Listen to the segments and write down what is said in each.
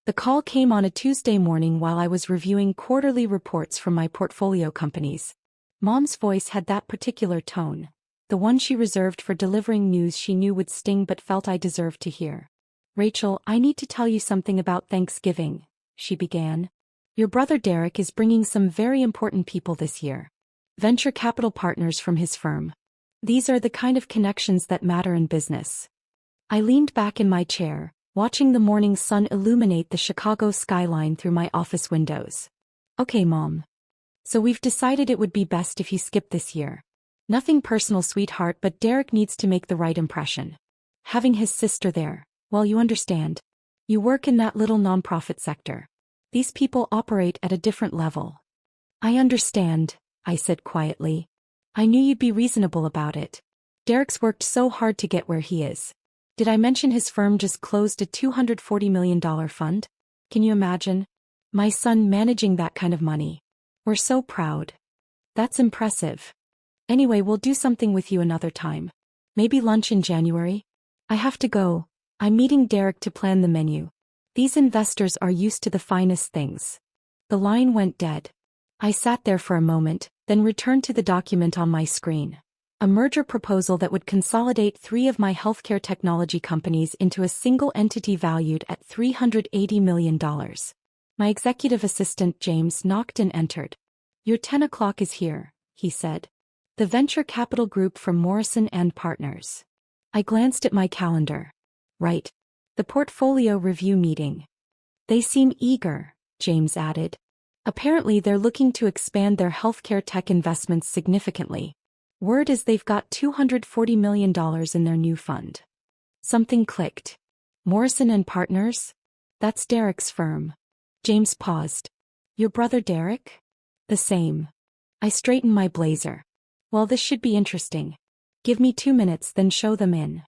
The call came on a Tuesday morning while I was reviewing quarterly reports from my portfolio companies. Mom's voice had that particular tone, the one she reserved for delivering news she knew would sting but felt I deserved to hear. "Rachel, I need to tell you something about Thanksgiving," she began. "Your brother Derek is bringing some very important people this year. Venture capital partners from his firm. These are the kind of connections that matter in business." I leaned back in my chair, watching the morning sun illuminate the Chicago skyline through my office windows. "Okay, Mom. So we've decided it would be best if you skip this year. Nothing personal, sweetheart, but Derek needs to make the right impression. Having his sister there, well, you understand. You work in that little nonprofit sector. These people operate at a different level." "I understand," I said quietly. "I knew you'd be reasonable about it. Derek's worked so hard to get where he is. Did I mention his firm just closed a $240 million fund? Can you imagine? My son managing that kind of money. We're so proud." "That's impressive. Anyway, we'll do something with you another time. Maybe lunch in January?" "I have to go. I'm meeting Derek to plan the menu. These investors are used to the finest things." The line went dead. I sat there for a moment, then returned to the document on my screen. A merger proposal that would consolidate 3 of my healthcare technology companies into a single entity valued at $380 million. My executive assistant James knocked and entered. "Your 10 o'clock is here," he said. "The venture capital group from Morrison and Partners." I glanced at my calendar. "Right. The portfolio review meeting. They seem eager," James added. "Apparently they're looking to expand their healthcare tech investments significantly. Word is they've got $240 million in their new fund." Something clicked. "Morrison and Partners? That's Derek's firm." James paused. "Your brother Derek?" "The same." I straightened my blazer. "Well, this should be interesting. Give me 2 minutes, then show them in."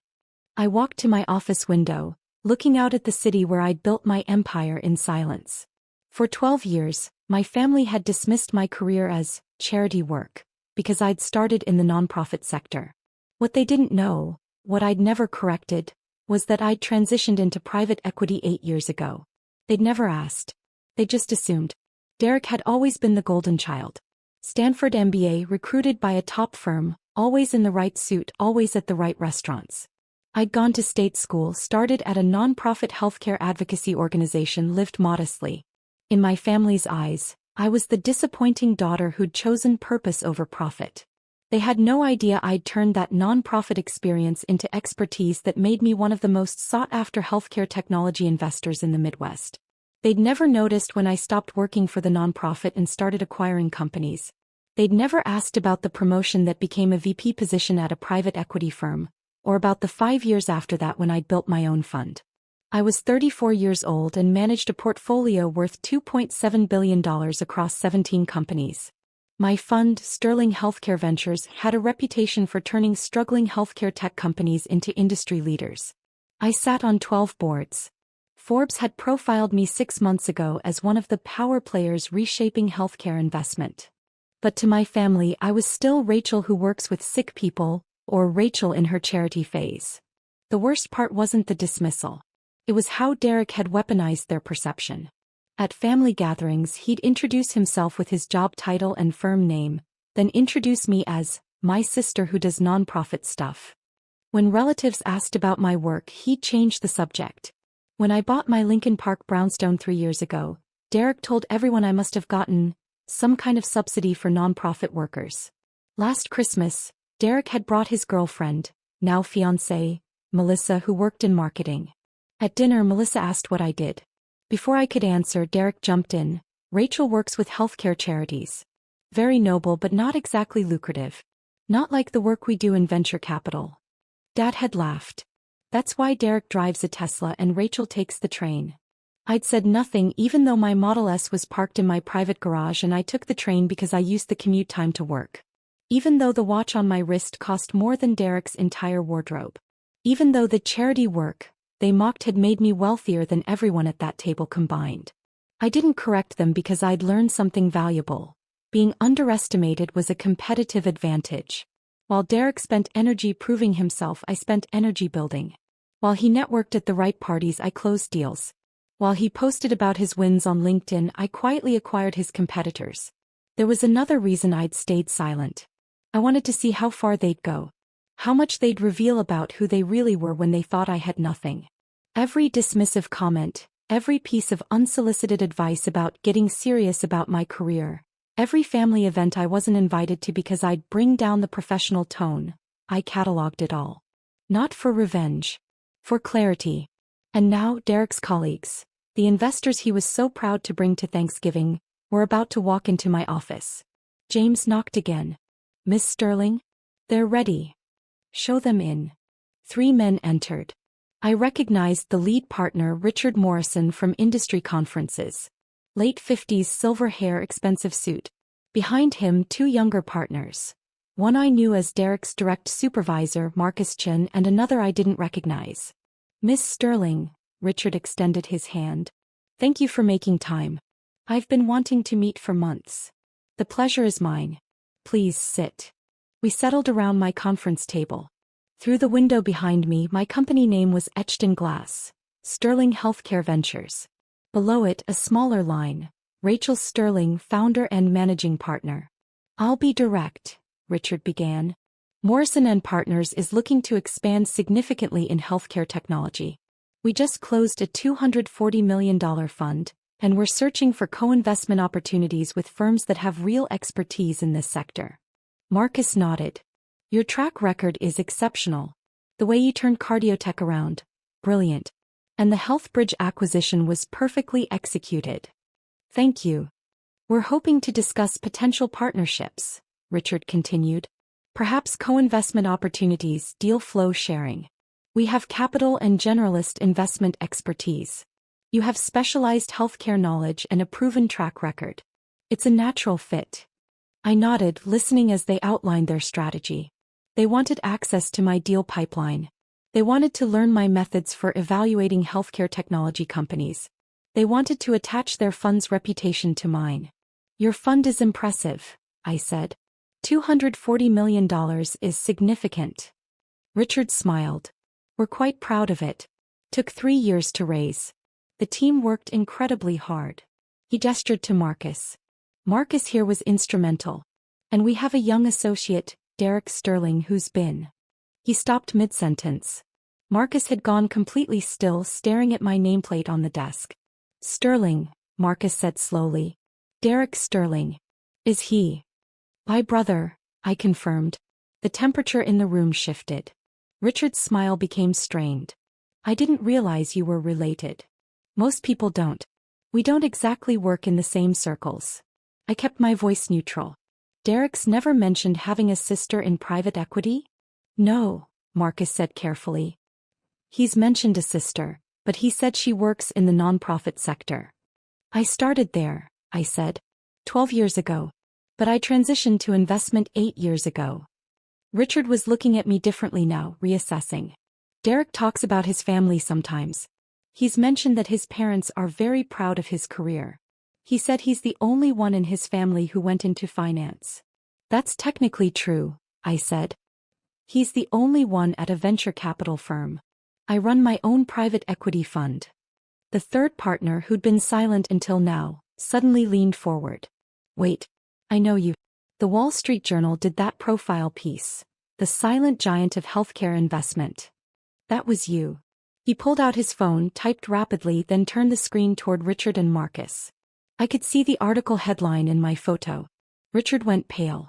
I walked to my office window, looking out at the city where I'd built my empire in silence. For 12 years, my family had dismissed my career as charity work, because I'd started in the nonprofit sector. What they didn't know, what I'd never corrected, was that I'd transitioned into private equity 8 years ago. They'd never asked. They just assumed. Derek had always been the golden child. Stanford MBA, recruited by a top firm, always in the right suit, always at the right restaurants. I'd gone to state school, started at a nonprofit healthcare advocacy organization, lived modestly. In my family's eyes, I was the disappointing daughter who'd chosen purpose over profit. They had no idea I'd turned that nonprofit experience into expertise that made me one of the most sought-after healthcare technology investors in the Midwest. They'd never noticed when I stopped working for the nonprofit and started acquiring companies. They'd never asked about the promotion that became a VP position at a private equity firm, or about the 5 years after that when I'd built my own fund. I was 34 years old and managed a portfolio worth $2.7 billion across 17 companies. My fund, Sterling Healthcare Ventures, had a reputation for turning struggling healthcare tech companies into industry leaders. I sat on 12 boards. Forbes had profiled me 6 months ago as one of the power players reshaping healthcare investment. But to my family, I was still Rachel who works with sick people, or Rachel in her charity phase. The worst part wasn't the dismissal. It was how Derek had weaponized their perception. At family gatherings, he'd introduce himself with his job title and firm name, then introduce me as my sister who does nonprofit stuff. When relatives asked about my work, he'd change the subject. When I bought my Lincoln Park brownstone 3 years ago, Derek told everyone I must have gotten some kind of subsidy for nonprofit workers. Last Christmas, Derek had brought his girlfriend, now fiancée, Melissa, who worked in marketing. At dinner, Melissa asked what I did. Before I could answer, Derek jumped in. "Rachel works with healthcare charities. Very noble but not exactly lucrative. Not like the work we do in venture capital." Dad had laughed. "That's why Derek drives a Tesla and Rachel takes the train." I'd said nothing even though my Model S was parked in my private garage and I took the train because I used the commute time to work. Even though the watch on my wrist cost more than Derek's entire wardrobe. Even though the charity work they mocked had made me wealthier than everyone at that table combined. I didn't correct them because I'd learned something valuable. Being underestimated was a competitive advantage. While Derek spent energy proving himself, I spent energy building. While he networked at the right parties, I closed deals. While he posted about his wins on LinkedIn, I quietly acquired his competitors. There was another reason I'd stayed silent. I wanted to see how far they'd go. How much they'd reveal about who they really were when they thought I had nothing. Every dismissive comment, every piece of unsolicited advice about getting serious about my career, every family event I wasn't invited to because I'd bring down the professional tone, I cataloged it all. Not for revenge. For clarity. And now Derek's colleagues, the investors he was so proud to bring to Thanksgiving, were about to walk into my office. James knocked again. "Miss Sterling? They're ready. Show them in." 3 men entered. I recognized the lead partner, Richard Morrison, from industry conferences. Late 50s, silver hair, expensive suit. Behind him, 2 younger partners. One I knew as Derek's direct supervisor, Marcus Chen, and another I didn't recognize. "Miss Sterling," Richard extended his hand. "Thank you for making time. I've been wanting to meet for months. The pleasure is mine. Please sit." We settled around my conference table. Through the window behind me, my company name was etched in glass. Sterling Healthcare Ventures. Below it, a smaller line. Rachel Sterling, founder and managing partner. "I'll be direct," Richard began. "Morrison and Partners is looking to expand significantly in healthcare technology. We just closed a $240 million fund, and we're searching for co-investment opportunities with firms that have real expertise in this sector." Marcus nodded. "Your track record is exceptional. The way you turned cardiotech around, brilliant. And the HealthBridge acquisition was perfectly executed." "Thank you. We're hoping to discuss potential partnerships," Richard continued. "Perhaps co-investment opportunities, deal flow sharing. We have capital and generalist investment expertise. You have specialized healthcare knowledge and a proven track record. It's a natural fit." I nodded, listening as they outlined their strategy. They wanted access to my deal pipeline. They wanted to learn my methods for evaluating healthcare technology companies. They wanted to attach their fund's reputation to mine. "Your fund is impressive," I said. $240 million is significant." Richard smiled. "We're quite proud of it. Took 3 years to raise. The team worked incredibly hard." He gestured to Marcus. "Marcus here was instrumental. And we have a young associate, Derek Sterling, who's been..." He stopped mid-sentence. Marcus had gone completely still, staring at my nameplate on the desk. "Sterling," Marcus said slowly. "Derek Sterling. Is he?" "My brother," I confirmed. The temperature in the room shifted. Richard's smile became strained. "I didn't realize you were related. Most people don't. We don't exactly work in the same circles." I kept my voice neutral. "Derek's never mentioned having a sister in private equity?" "No," Marcus said carefully. "He's mentioned a sister, but he said she works in the nonprofit sector." "I started there," I said. 12 years ago. But I transitioned to investment 8 years ago." Richard was looking at me differently now, reassessing. "Derek talks about his family sometimes. He's mentioned that his parents are very proud of his career. He said he's the only one in his family who went into finance." "That's technically true," I said. "He's the only one at a venture capital firm. I run my own private equity fund." The third partner, who'd been silent until now, suddenly leaned forward. "Wait. I know you. The Wall Street Journal did that profile piece. The silent giant of healthcare investment. That was you." He pulled out his phone, typed rapidly, then turned the screen toward Richard and Marcus. I could see the article headline in my photo. Richard went pale.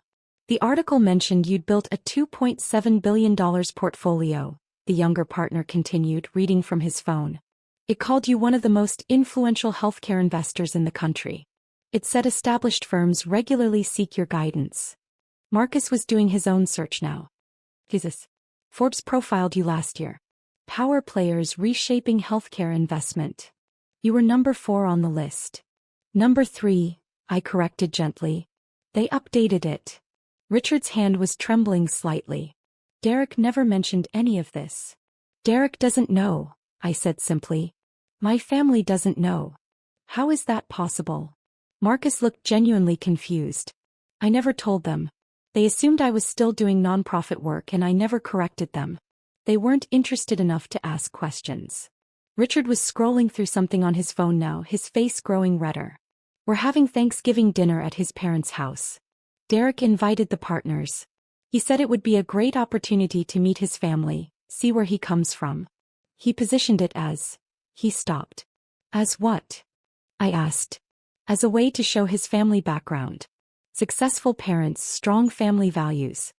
"The article mentioned you'd built a $2.7 billion portfolio," the younger partner continued, reading from his phone. "It called you one of the most influential healthcare investors in the country. It said established firms regularly seek your guidance." Marcus was doing his own search now. "Jesus. Forbes profiled you last year. Power players reshaping healthcare investment. You were number 4 on the list." "Number 3, I corrected gently. They updated it." Richard's hand was trembling slightly. "Derek never mentioned any of this." "Derek doesn't know," I said simply. "My family doesn't know." "How is that possible?" Marcus looked genuinely confused. "I never told them. They assumed I was still doing nonprofit work and I never corrected them. They weren't interested enough to ask questions." Richard was scrolling through something on his phone now, his face growing redder. We're having Thanksgiving dinner at his parents' house. Derek invited the partners. He said it would be a great opportunity to meet his family, see where he comes from. He positioned it as. He stopped. As what? I asked. As a way to show his family background. Successful parents, strong family values.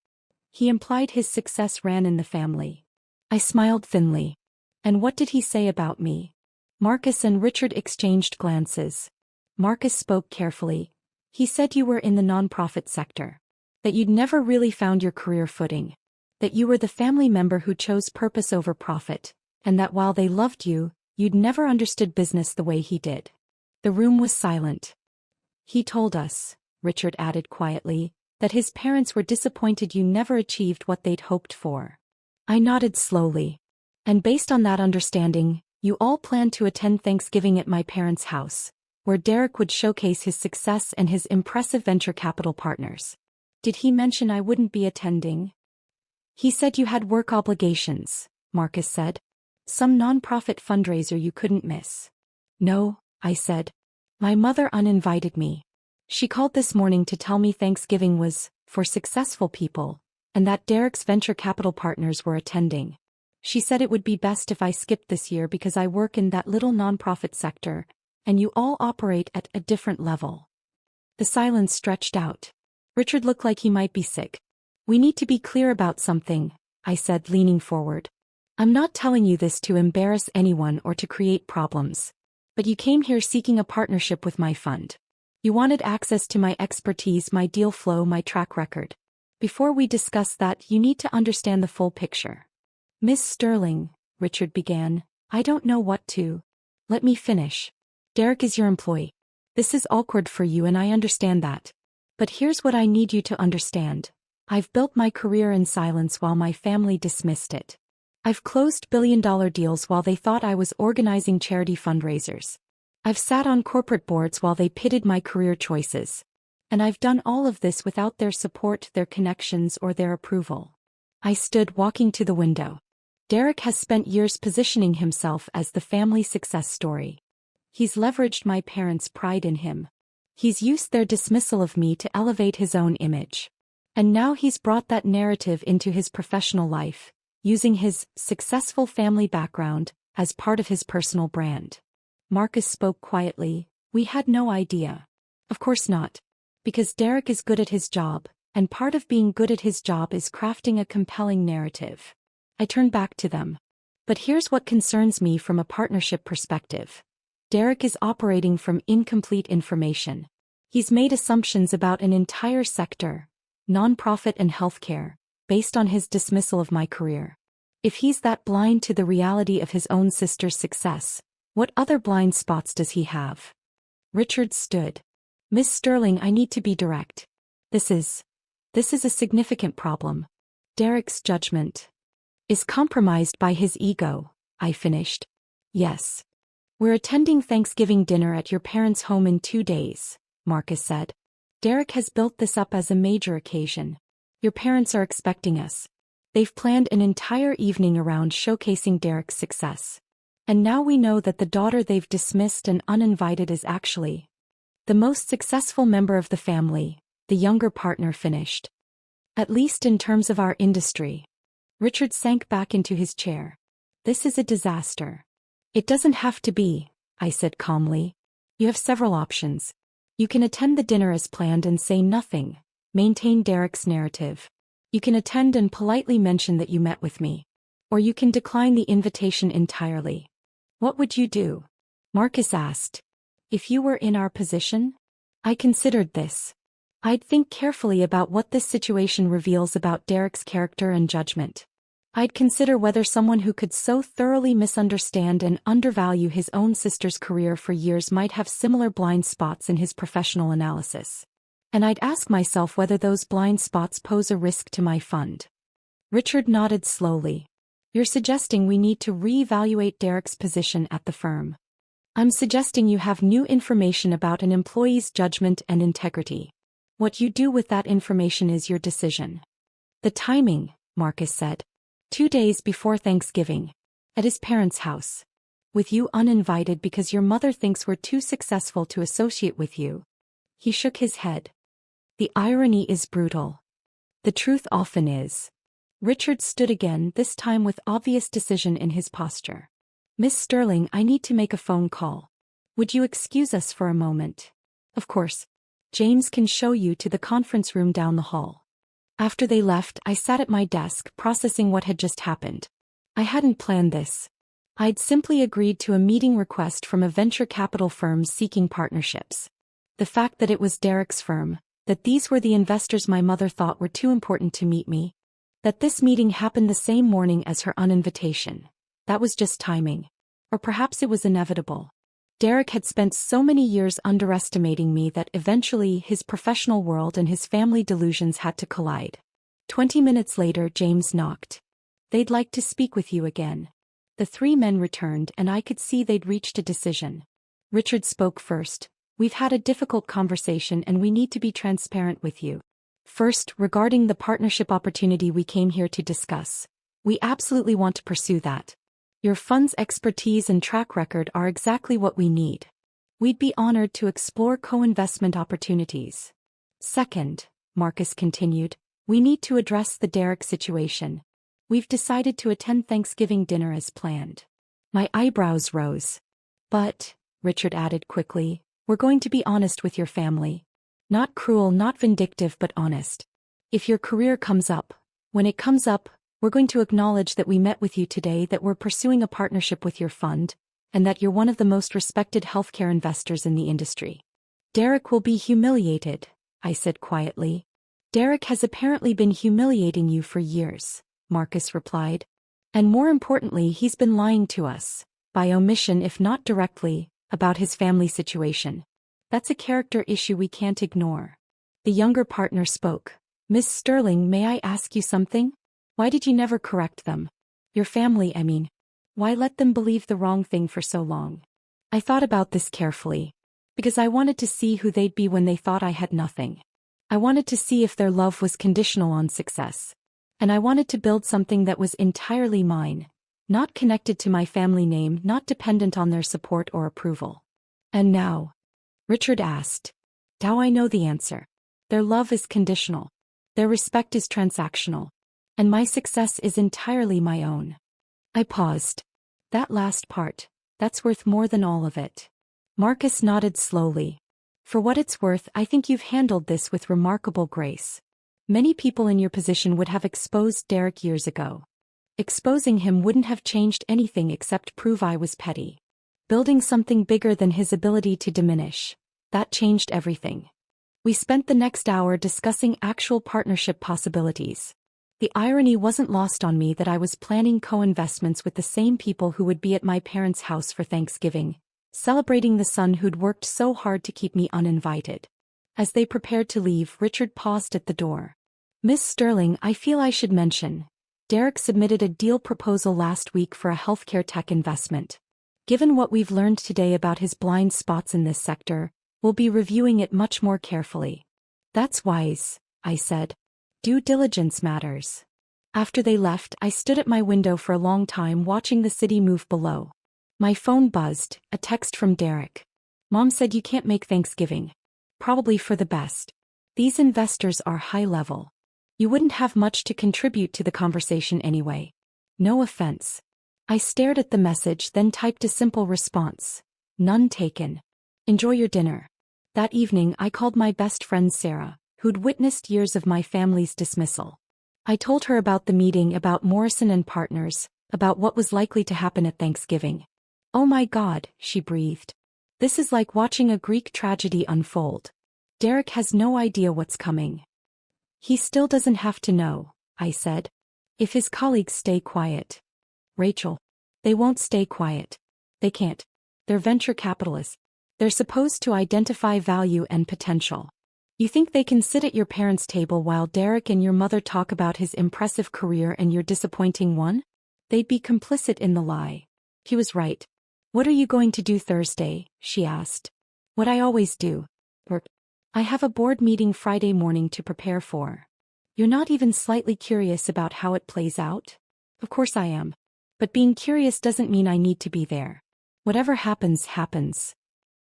He implied his success ran in the family. I smiled thinly. And what did he say about me? Marcus and Richard exchanged glances. Marcus spoke carefully. He said you were in the nonprofit sector. That you'd never really found your career footing. That you were the family member who chose purpose over profit. And that while they loved you, you'd never understood business the way he did. The room was silent. He told us, Richard added quietly, that his parents were disappointed you never achieved what they'd hoped for. I nodded slowly. And based on that understanding, you all planned to attend Thanksgiving at my parents' house, where Derek would showcase his success and his impressive venture capital partners. Did he mention I wouldn't be attending? He said you had work obligations, Marcus said. Some nonprofit fundraiser you couldn't miss. No, I said. My mother uninvited me. She called this morning to tell me Thanksgiving was for successful people, and that Derek's venture capital partners were attending. She said it would be best if I skipped this year because I work in that little nonprofit sector, and you all operate at a different level. The silence stretched out. Richard looked like he might be sick. We need to be clear about something, I said, leaning forward. I'm not telling you this to embarrass anyone or to create problems. But you came here seeking a partnership with my fund. You wanted access to my expertise, my deal flow, my track record. Before we discuss that, you need to understand the full picture. Miss Sterling, Richard began, I don't know what to. Let me finish. Derek is your employee. This is awkward for you and I understand that. But here's what I need you to understand. I've built my career in silence while my family dismissed it. I've closed billion-dollar deals while they thought I was organizing charity fundraisers. I've sat on corporate boards while they pitted my career choices. And I've done all of this without their support, their connections, or their approval. I stood walking to the window. Derek has spent years positioning himself as the family success story. He's leveraged my parents' pride in him. He's used their dismissal of me to elevate his own image. And now he's brought that narrative into his professional life, using his successful family background as part of his personal brand. Marcus spoke quietly. We had no idea. Of course not. Because Derek is good at his job, and part of being good at his job is crafting a compelling narrative. I turned back to them. But here's what concerns me from a partnership perspective. Derek is operating from incomplete information. He's made assumptions about an entire sector, nonprofit and healthcare, based on his dismissal of my career. If he's that blind to the reality of his own sister's success, what other blind spots does he have? Richard stood. Miss Sterling, I need to be direct. This is a significant problem. Derek's judgment is compromised by his ego, I finished. Yes. We're attending Thanksgiving dinner at your parents' home in 2 days, Marcus said. Derek has built this up as a major occasion. Your parents are expecting us. They've planned an entire evening around showcasing Derek's success. And now we know that the daughter they've dismissed and uninvited is actually the most successful member of the family, the younger partner finished. At least in terms of our industry. Richard sank back into his chair. This is a disaster. It doesn't have to be, I said calmly. You have several options. You can attend the dinner as planned and say nothing, maintain Derek's narrative. You can attend and politely mention that you met with me. Or you can decline the invitation entirely. What would you do? Marcus asked. If you were in our position? I considered this. I'd think carefully about what this situation reveals about Derek's character and judgment. I'd consider whether someone who could so thoroughly misunderstand and undervalue his own sister's career for years might have similar blind spots in his professional analysis. And I'd ask myself whether those blind spots pose a risk to my fund. Richard nodded slowly. You're suggesting we need to reevaluate Derek's position at the firm. I'm suggesting you have new information about an employee's judgment and integrity. What you do with that information is your decision. The timing, Marcus said. 2 days before Thanksgiving. At his parents' house. With you uninvited because your mother thinks we're too successful to associate with you." He shook his head. "The irony is brutal. The truth often is." Richard stood again, this time with obvious decision in his posture. "Miss Sterling, I need to make a phone call. Would you excuse us for a moment?" "Of course. James can show you to the conference room down the hall." After they left, I sat at my desk, processing what had just happened. I hadn't planned this. I'd simply agreed to a meeting request from a venture capital firm seeking partnerships. The fact that it was Derek's firm, that these were the investors my mother thought were too important to meet me, that this meeting happened the same morning as her uninvitation, that was just timing. Or perhaps it was inevitable. Derek had spent so many years underestimating me that eventually his professional world and his family delusions had to collide. 20 minutes later, James knocked. "They'd like to speak with you again." The three men returned, and I could see they'd reached a decision. Richard spoke first. "We've had a difficult conversation and we need to be transparent with you. First, regarding the partnership opportunity we came here to discuss. We absolutely want to pursue that. Your fund's expertise and track record are exactly what we need. We'd be honored to explore co-investment opportunities. Second," Marcus continued, "we need to address the Derek situation. We've decided to attend Thanksgiving dinner as planned." My eyebrows rose. "But," Richard added quickly, "we're going to be honest with your family. Not cruel, not vindictive, but honest. If your career comes up, when it comes up, we're going to acknowledge that we met with you today, that we're pursuing a partnership with your fund, and that you're one of the most respected healthcare investors in the industry." "Derek will be humiliated," I said quietly. "Derek has apparently been humiliating you for years," Marcus replied. "And more importantly, he's been lying to us, by omission if not directly, about his family situation. That's a character issue we can't ignore." The younger partner spoke. "Miss Sterling, may I ask you something? Why did you never correct them? Your family, I mean. Why let them believe the wrong thing for so long?" I thought about this carefully. Because I wanted to see who they'd be when they thought I had nothing. I wanted to see if their love was conditional on success. And I wanted to build something that was entirely mine, not connected to my family name, not dependent on their support or approval. "And now?" Richard asked. "Now I know the answer. Their love is conditional. Their respect is transactional. And my success is entirely my own." I paused. "That last part, that's worth more than all of it." Marcus nodded slowly. "For what it's worth, I think you've handled this with remarkable grace. Many people in your position would have exposed Derek years ago. Exposing him wouldn't have changed anything except prove I was petty. Building something bigger than his ability to diminish, that changed everything." We spent the next hour discussing actual partnership possibilities. The irony wasn't lost on me that I was planning co-investments with the same people who would be at my parents' house for Thanksgiving, celebrating the son who'd worked so hard to keep me uninvited. As they prepared to leave, Richard paused at the door. "Miss Sterling, I feel I should mention. Derek submitted a deal proposal last week for a healthcare tech investment. Given what we've learned today about his blind spots in this sector, we'll be reviewing it much more carefully." "That's wise," I said. "Due diligence matters." After they left, I stood at my window for a long time watching the city move below. My phone buzzed, a text from Derek. "Mom said you can't make Thanksgiving. Probably for the best. These investors are high level. You wouldn't have much to contribute to the conversation anyway. No offense." I stared at the message, then typed a simple response. "None taken. Enjoy your dinner." That evening, I called my best friend Sarah, who'd witnessed years of my family's dismissal. I told her about the meeting, about Morrison and Partners, about what was likely to happen at Thanksgiving. "Oh my God," she breathed. "This is like watching a Greek tragedy unfold. Derek has no idea what's coming." "He still doesn't have to know," I said. "If his colleagues stay quiet." "Rachel, they won't stay quiet. They can't. They're venture capitalists. They're supposed to identify value and potential. You think they can sit at your parents' table while Derek and your mother talk about his impressive career and your disappointing one? They'd be complicit in the lie." He was right. "What are you going to do Thursday?" she asked. "What I always do. Work. I have a board meeting Friday morning to prepare for." "You're not even slightly curious about how it plays out?" "Of course I am. But being curious doesn't mean I need to be there. Whatever happens, happens.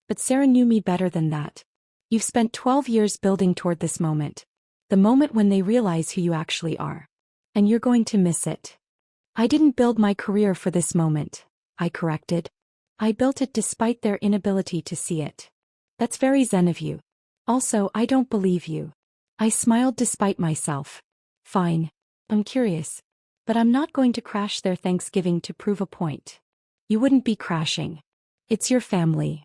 But Sarah knew me better than that. You've spent 12 years building toward this moment. The moment when they realize who you actually are. And you're going to miss it. I didn't build my career for this moment, I corrected. I built it despite their inability to see it. That's very zen of you. Also, I don't believe you. I smiled despite myself. Fine. I'm curious. But I'm not going to crash their Thanksgiving to prove a point. You wouldn't be crashing. It's your family.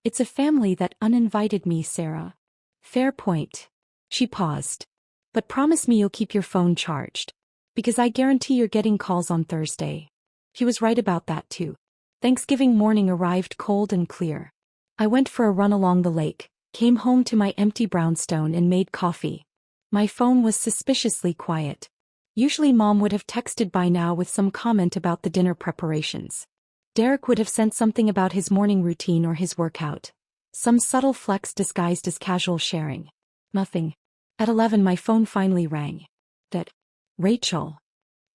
It's a family that uninvited me, Sarah. Fair point. She paused. But promise me you'll keep your phone charged. Because I guarantee you're getting calls on Thursday. He was right about that too. Thanksgiving morning arrived cold and clear. I went for a run along the lake, came home to my empty brownstone and made coffee. My phone was suspiciously quiet. Usually Mom would have texted by now with some comment about the dinner preparations. Derek would have sent something about his morning routine or his workout. Some subtle flex disguised as casual sharing. Nothing. At 11 my phone finally rang. That. Rachel.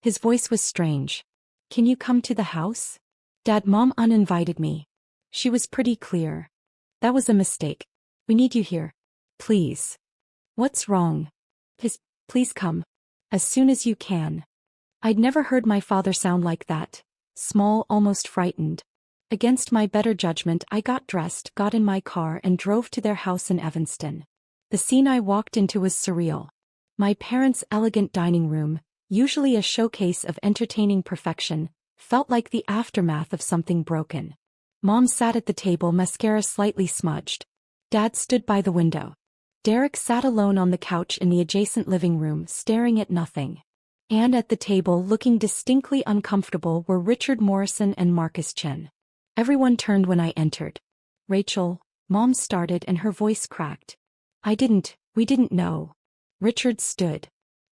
His voice was strange. Can you come to the house? Dad, Mom uninvited me. She was pretty clear. That was a mistake. We need you here. Please. What's wrong? Please come. As soon as you can. I'd never heard my father sound like that. Small, almost frightened. Against my better judgment, I got dressed, got in my car and drove to their house in Evanston. The scene I walked into was surreal. My parents' elegant dining room, usually a showcase of entertaining perfection, felt like the aftermath of something broken. Mom sat at the table, mascara slightly smudged. Dad stood by the window. Derek sat alone on the couch in the adjacent living room, staring at nothing. And at the table, looking distinctly uncomfortable, were Richard Morrison and Marcus Chen. Everyone turned when I entered. Rachel, Mom started and her voice cracked. We didn't know. Richard stood.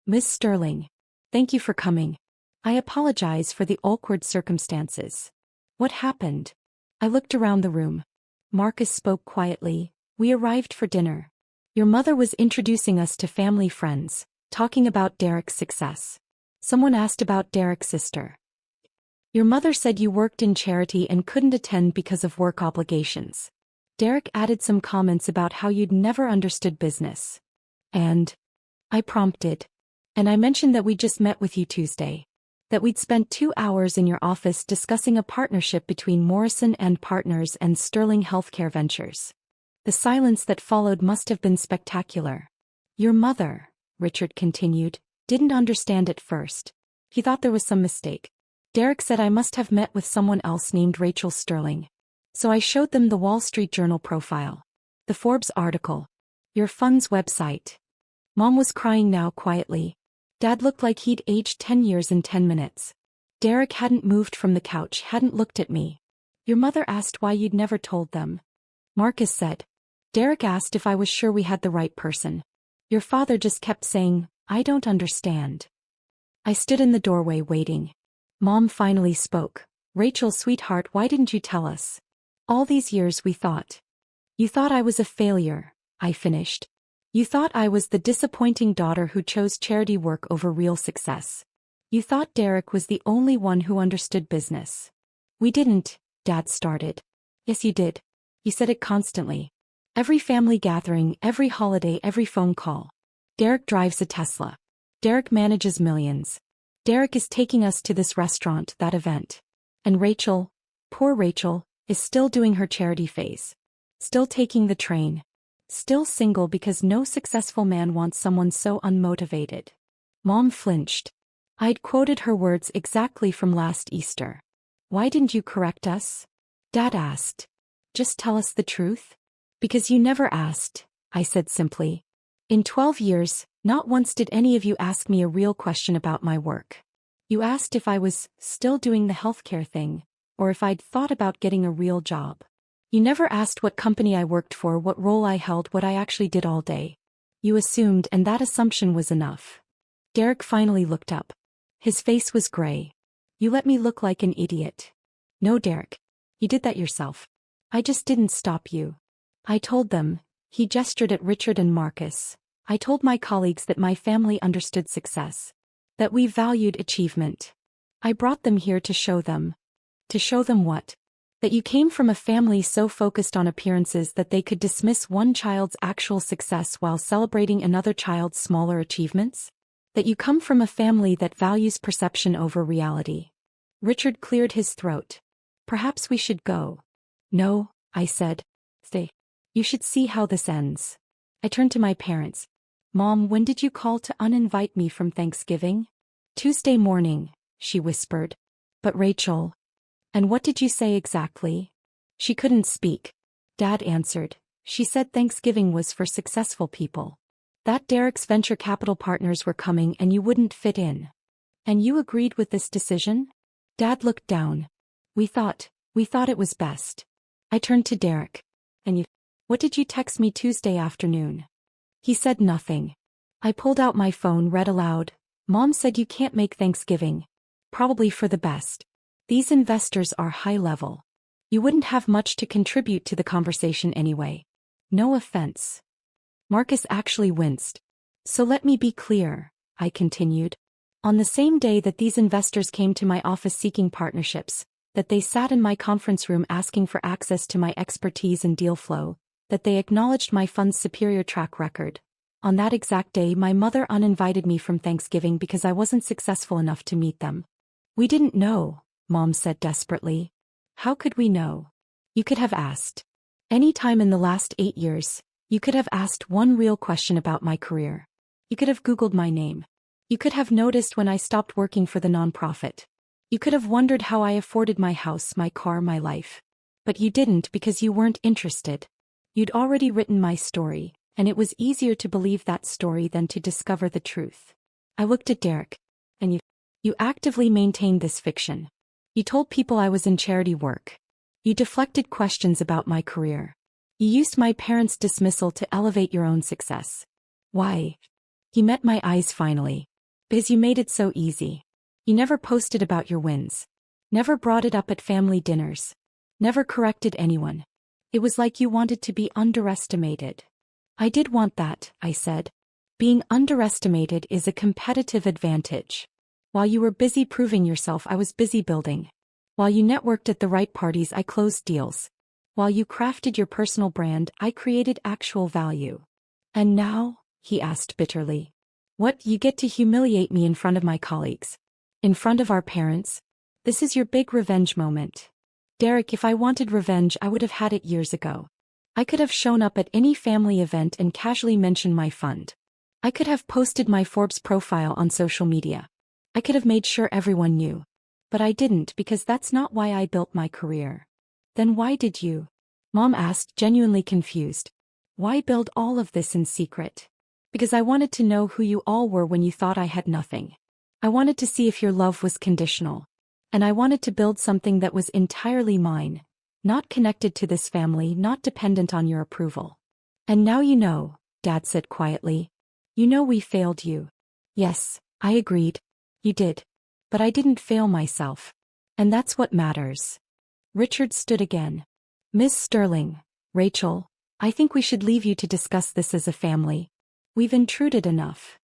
Miss Sterling. Thank you for coming. I apologize for the awkward circumstances. What happened? I looked around the room. Marcus spoke quietly. We arrived for dinner. Your mother was introducing us to family friends, talking about Derek's success. Someone asked about Derek's sister. Your mother said you worked in charity and couldn't attend because of work obligations. Derek added some comments about how you'd never understood business. And I prompted. And I mentioned that we just met with you Tuesday. That we'd spent 2 hours in your office discussing a partnership between Morrison and Partners and Sterling Healthcare Ventures. The silence that followed must have been spectacular. Your mother, Richard continued, didn't understand at first. He thought there was some mistake. Derek said I must have met with someone else named Rachel Sterling. So I showed them the Wall Street Journal profile. The Forbes article. Your fund's website. Mom was crying now quietly. Dad looked like he'd aged 10 years in 10 minutes. Derek hadn't moved from the couch, hadn't looked at me. Your mother asked why you'd never told them. Marcus said. Derek asked if I was sure we had the right person. Your father just kept saying, I don't understand. I stood in the doorway waiting. Mom finally spoke. Rachel, sweetheart, why didn't you tell us? All these years we thought. You thought I was a failure, I finished. You thought I was the disappointing daughter who chose charity work over real success. You thought Derek was the only one who understood business. We didn't, Dad started. Yes, you did. You said it constantly. Every family gathering, every holiday, every phone call. Derek drives a Tesla. Derek manages millions. Derek is taking us to this restaurant, that event. And Rachel, poor Rachel, is still doing her charity phase. Still taking the train. Still single because no successful man wants someone so unmotivated. Mom flinched. I'd quoted her words exactly from last Easter. Why didn't you correct us? Dad asked. Just tell us the truth? Because you never asked, I said simply. In 12 years, not once did any of you ask me a real question about my work. You asked if I was still doing the healthcare thing, or if I'd thought about getting a real job. You never asked what company I worked for, what role I held, what I actually did all day. You assumed, and that assumption was enough. Derek finally looked up. His face was gray. You let me look like an idiot. No, Derek. You did that yourself. I just didn't stop you. I told them, he gestured at Richard and Marcus. I told my colleagues that my family understood success. That we valued achievement. I brought them here to show them. To show them what? That you came from a family so focused on appearances that they could dismiss one child's actual success while celebrating another child's smaller achievements? That you come from a family that values perception over reality. Richard cleared his throat. Perhaps we should go. No, I said. Stay. You should see how this ends. I turned to my parents. Mom, when did you call to uninvite me from Thanksgiving? Tuesday morning, she whispered. But Rachel. And what did you say exactly? She couldn't speak. Dad answered. She said Thanksgiving was for successful people. That Derek's venture capital partners were coming and you wouldn't fit in. And you agreed with this decision? Dad looked down. We thought it was best. I turned to Derek. And you? What did you text me Tuesday afternoon? He said nothing. I pulled out my phone, read aloud. Mom said you can't make Thanksgiving. Probably for the best. These investors are high level. You wouldn't have much to contribute to the conversation anyway. No offense. Marcus actually winced. So let me be clear, I continued. On the same day that these investors came to my office seeking partnerships, that they sat in my conference room asking for access to my expertise and deal flow, that they acknowledged my fund's superior track record. On that exact day, my mother uninvited me from Thanksgiving because I wasn't successful enough to meet them. We didn't know, Mom said desperately. How could we know? You could have asked. Any time in the last 8 years, you could have asked one real question about my career. You could have Googled my name. You could have noticed when I stopped working for the nonprofit. You could have wondered how I afforded my house, my car, my life. But you didn't because you weren't interested. You'd already written my story, and it was easier to believe that story than to discover the truth. I looked at Derek. And you actively maintained this fiction. You told people I was in charity work. You deflected questions about my career. You used my parents' dismissal to elevate your own success. Why? He met my eyes finally. Because you made it so easy. You never posted about your wins. Never brought it up at family dinners. Never corrected anyone. It was like you wanted to be underestimated. I did want that, I said. Being underestimated is a competitive advantage. While you were busy proving yourself, I was busy building. While you networked at the right parties, I closed deals. While you crafted your personal brand, I created actual value. And now, he asked bitterly. What, you get to humiliate me in front of my colleagues? In front of our parents? This is your big revenge moment. Derek, if I wanted revenge, I would have had it years ago. I could have shown up at any family event and casually mentioned my fund. I could have posted my Forbes profile on social media. I could have made sure everyone knew. But I didn't because that's not why I built my career. Then why did you? Mom asked, genuinely confused. Why build all of this in secret? Because I wanted to know who you all were when you thought I had nothing. I wanted to see if your love was conditional. And I wanted to build something that was entirely mine, not connected to this family, not dependent on your approval. And now you know, Dad said quietly. You know we failed you. Yes, I agreed. You did. But I didn't fail myself. And that's what matters. Richard stood again. Miss Sterling, Rachel, I think we should leave you to discuss this as a family. We've intruded enough.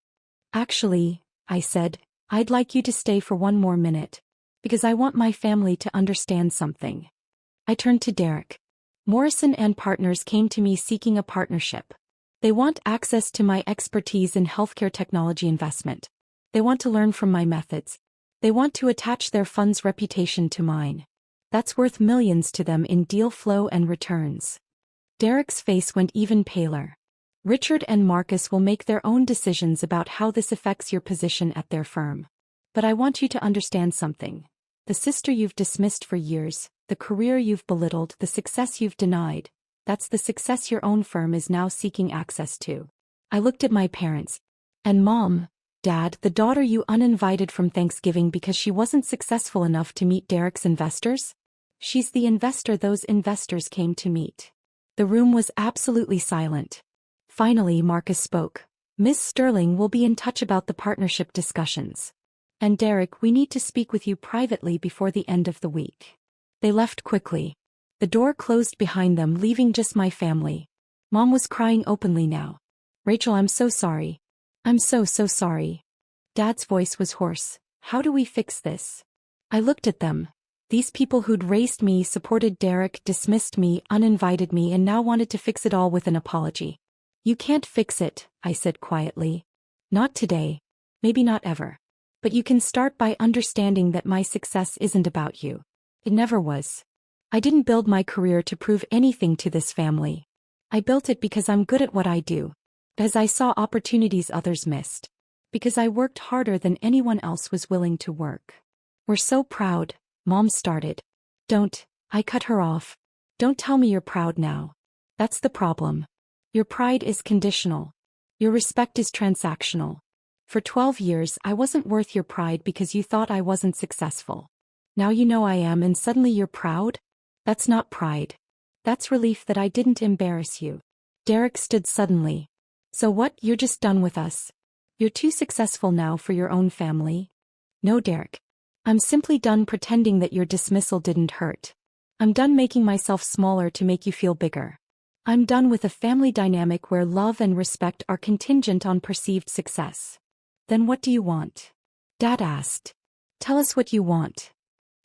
Actually, I said, I'd like you to stay for one more minute. Because I want my family to understand something. I turned to Derek. Morrison and Partners came to me seeking a partnership. They want access to my expertise in healthcare technology investment. They want to learn from my methods. They want to attach their fund's reputation to mine. That's worth millions to them in deal flow and returns. Derek's face went even paler. Richard and Marcus will make their own decisions about how this affects your position at their firm. But I want you to understand something. The sister you've dismissed for years, the career you've belittled, the success you've denied, that's the success your own firm is now seeking access to. I looked at my parents. And Mom, Dad, the daughter you uninvited from Thanksgiving because she wasn't successful enough to meet Derek's investors? She's the investor those investors came to meet. The room was absolutely silent. Finally, Marcus spoke. Miss Sterling will be in touch about the partnership discussions. And Derek, we need to speak with you privately before the end of the week. They left quickly. The door closed behind them, leaving just my family. Mom was crying openly now. Rachel, I'm so sorry. I'm so sorry. Dad's voice was hoarse. How do we fix this? I looked at them. These people who'd raised me, supported Derek, dismissed me, uninvited me, and now wanted to fix it all with an apology. You can't fix it, I said quietly. Not today. Maybe not ever. But you can start by understanding that my success isn't about you. It never was. I didn't build my career to prove anything to this family. I built it because I'm good at what I do. Because I saw opportunities others missed. Because I worked harder than anyone else was willing to work. We're so proud, Mom started. Don't, I cut her off. Don't tell me you're proud now. That's the problem. Your pride is conditional. Your respect is transactional. For 12 years I wasn't worth your pride because you thought I wasn't successful. Now you know I am and suddenly you're proud? That's not pride. That's relief that I didn't embarrass you. Derek stood suddenly. So what, you're just done with us? You're too successful now for your own family? No, Derek. I'm simply done pretending that your dismissal didn't hurt. I'm done making myself smaller to make you feel bigger. I'm done with a family dynamic where love and respect are contingent on perceived success. Then what do you want? Dad asked. Tell us what you want.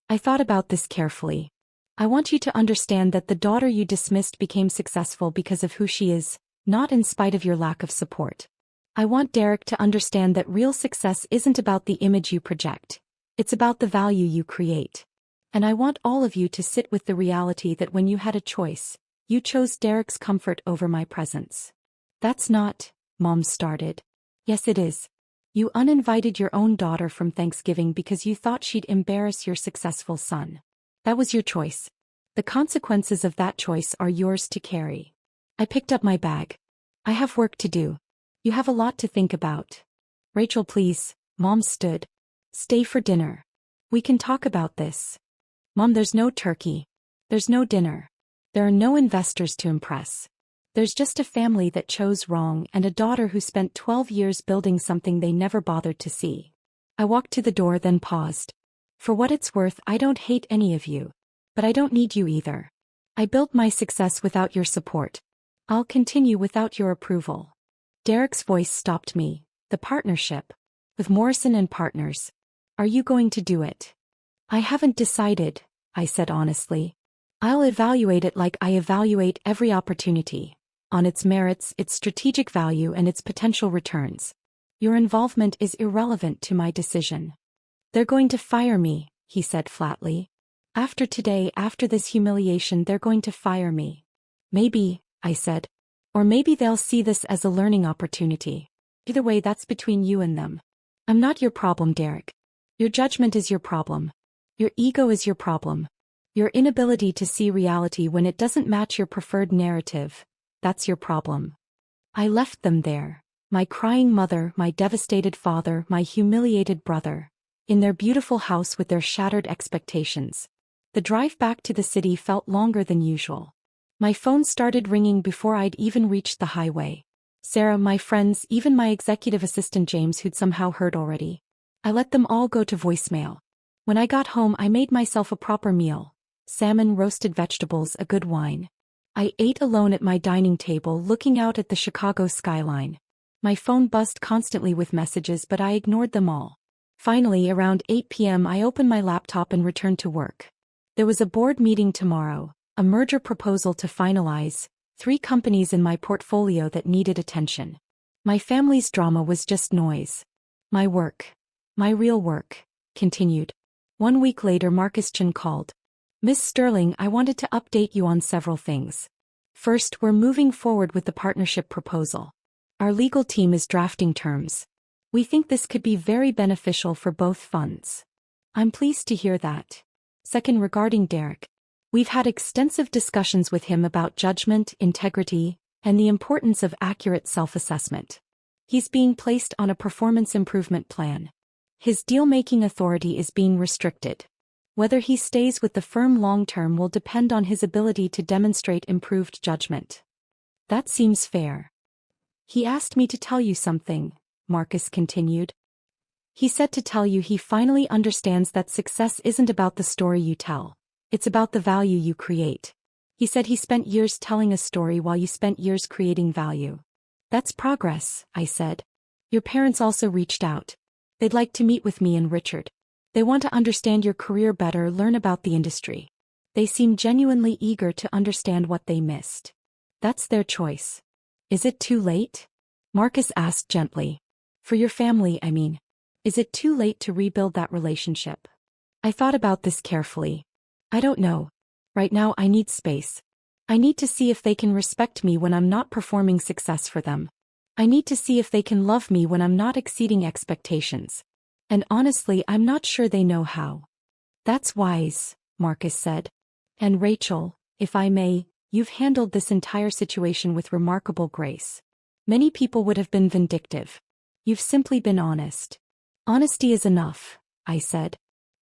I thought about this carefully. I want you to understand that the daughter you dismissed became successful because of who she is, not in spite of your lack of support. I want Derek to understand that real success isn't about the image you project. It's about the value you create. And I want all of you to sit with the reality that when you had a choice, you chose Derek's comfort over my presence. That's not, Mom started. Yes, it is. You uninvited your own daughter from Thanksgiving because you thought she'd embarrass your successful son. That was your choice. The consequences of that choice are yours to carry. I picked up my bag. I have work to do. You have a lot to think about. Rachel, please, Mom stood. Stay for dinner. We can talk about this. Mom, there's no turkey. There's no dinner. There are no investors to impress. There's just a family that chose wrong and a daughter who spent 12 years building something they never bothered to see. I walked to the door then paused. For what it's worth, I don't hate any of you. But I don't need you either. I built my success without your support. I'll continue without your approval. Derek's voice stopped me. The partnership. With Morrison and Partners. Are you going to do it? I haven't decided, I said honestly. I'll evaluate it like I evaluate every opportunity. On its merits, its strategic value, and its potential returns. Your involvement is irrelevant to my decision. They're going to fire me, he said flatly. After today, after this humiliation, they're going to fire me. Maybe, I said. Or maybe they'll see this as a learning opportunity. Either way, that's between you and them. I'm not your problem, Derek. Your judgment is your problem. Your ego is your problem. Your inability to see reality when it doesn't match your preferred narrative. That's your problem. I left them there. My crying mother, my devastated father, my humiliated brother. In their beautiful house with their shattered expectations. The drive back to the city felt longer than usual. My phone started ringing before I'd even reached the highway. Sarah, my friends, even my executive assistant James, who'd somehow heard already. I let them all go to voicemail. When I got home, I made myself a proper meal. Salmon, roasted vegetables, a good wine. I ate alone at my dining table looking out at the Chicago skyline. My phone buzzed constantly with messages, but I ignored them all. Finally, around 8 p.m. I opened my laptop and returned to work. There was a board meeting tomorrow, a merger proposal to finalize, 3 companies in my portfolio that needed attention. My family's drama was just noise. My work. My real work. Continued. 1 week later, Marcus Chen called. Miss Sterling, I wanted to update you on several things. First, we're moving forward with the partnership proposal. Our legal team is drafting terms. We think this could be very beneficial for both funds. I'm pleased to hear that. Second, regarding Derek. We've had extensive discussions with him about judgment, integrity, and the importance of accurate self-assessment. He's being placed on a performance improvement plan. His deal-making authority is being restricted. Whether he stays with the firm long-term will depend on his ability to demonstrate improved judgment. That seems fair. He asked me to tell you something, Marcus continued. He said to tell you he finally understands that success isn't about the story you tell. It's about the value you create. He said he spent years telling a story while you spent years creating value. That's progress, I said. Your parents also reached out. They'd like to meet with me and Richard. They want to understand your career better, learn about the industry. They seem genuinely eager to understand what they missed. That's their choice. Is it too late? Marcus asked gently. For your family, I mean. Is it too late to rebuild that relationship? I thought about this carefully. I don't know. Right now I need space. I need to see if they can respect me when I'm not performing success for them. I need to see if they can love me when I'm not exceeding expectations. And honestly, I'm not sure they know how. That's wise, Marcus said. And Rachel, if I may, you've handled this entire situation with remarkable grace. Many people would have been vindictive. You've simply been honest. Honesty is enough, I said.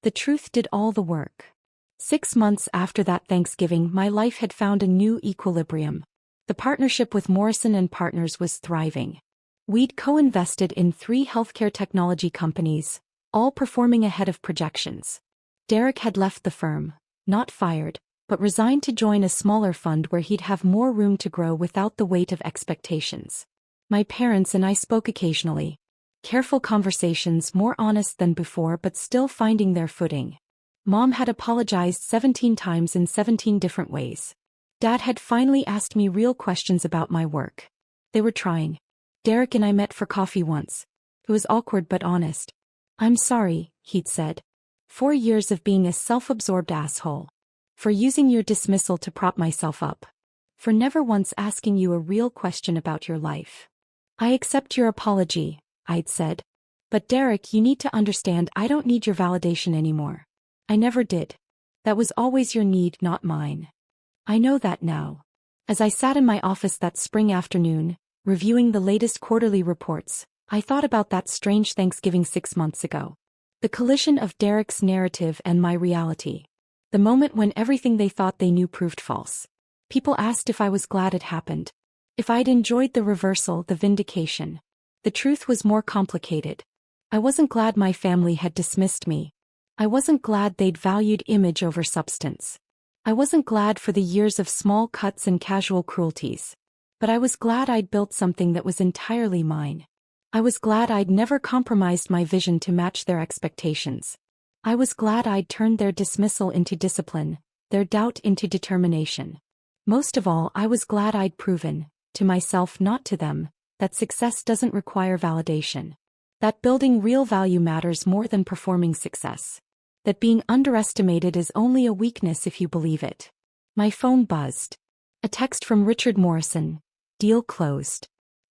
The truth did all the work. 6 months after that Thanksgiving, my life had found a new equilibrium. The partnership with Morrison and Partners was thriving. We'd co-invested in 3 healthcare technology companies, all performing ahead of projections. Derek had left the firm, not fired, but resigned to join a smaller fund where he'd have more room to grow without the weight of expectations. My parents and I spoke occasionally. Careful conversations, more honest than before but still finding their footing. Mom had apologized 17 times in 17 different ways. Dad had finally asked me real questions about my work. They were trying. Derek and I met for coffee once. It was awkward but honest. I'm sorry, he'd said. 4 years of being a self-absorbed asshole. For using your dismissal to prop myself up. For never once asking you a real question about your life. I accept your apology, I'd said. But Derek, you need to understand I don't need your validation anymore. I never did. That was always your need, not mine. I know that now. As I sat in my office that spring afternoon, reviewing the latest quarterly reports, I thought about that strange Thanksgiving 6 months ago. The collision of Derek's narrative and my reality. The moment when everything they thought they knew proved false. People asked if I was glad it happened. If I'd enjoyed the reversal, the vindication. The truth was more complicated. I wasn't glad my family had dismissed me. I wasn't glad they'd valued image over substance. I wasn't glad for the years of small cuts and casual cruelties. But I was glad I'd built something that was entirely mine. I was glad I'd never compromised my vision to match their expectations. I was glad I'd turned their dismissal into discipline, their doubt into determination. Most of all, I was glad I'd proven, to myself not to them, that success doesn't require validation. That building real value matters more than performing success. That being underestimated is only a weakness if you believe it. My phone buzzed. A text from Richard Morrison. Deal closed.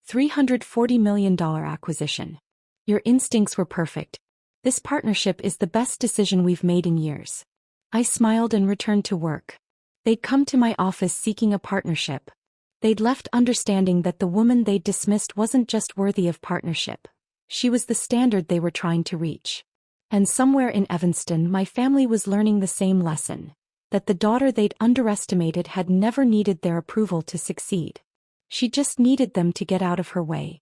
$340 million acquisition. Your instincts were perfect. This partnership is the best decision we've made in years. I smiled and returned to work. They'd come to my office seeking a partnership. They'd left understanding that the woman they'd dismissed wasn't just worthy of partnership. She was the standard they were trying to reach. And somewhere in Evanston, my family was learning the same lesson. That the daughter they'd underestimated had never needed their approval to succeed. She just needed them to get out of her way.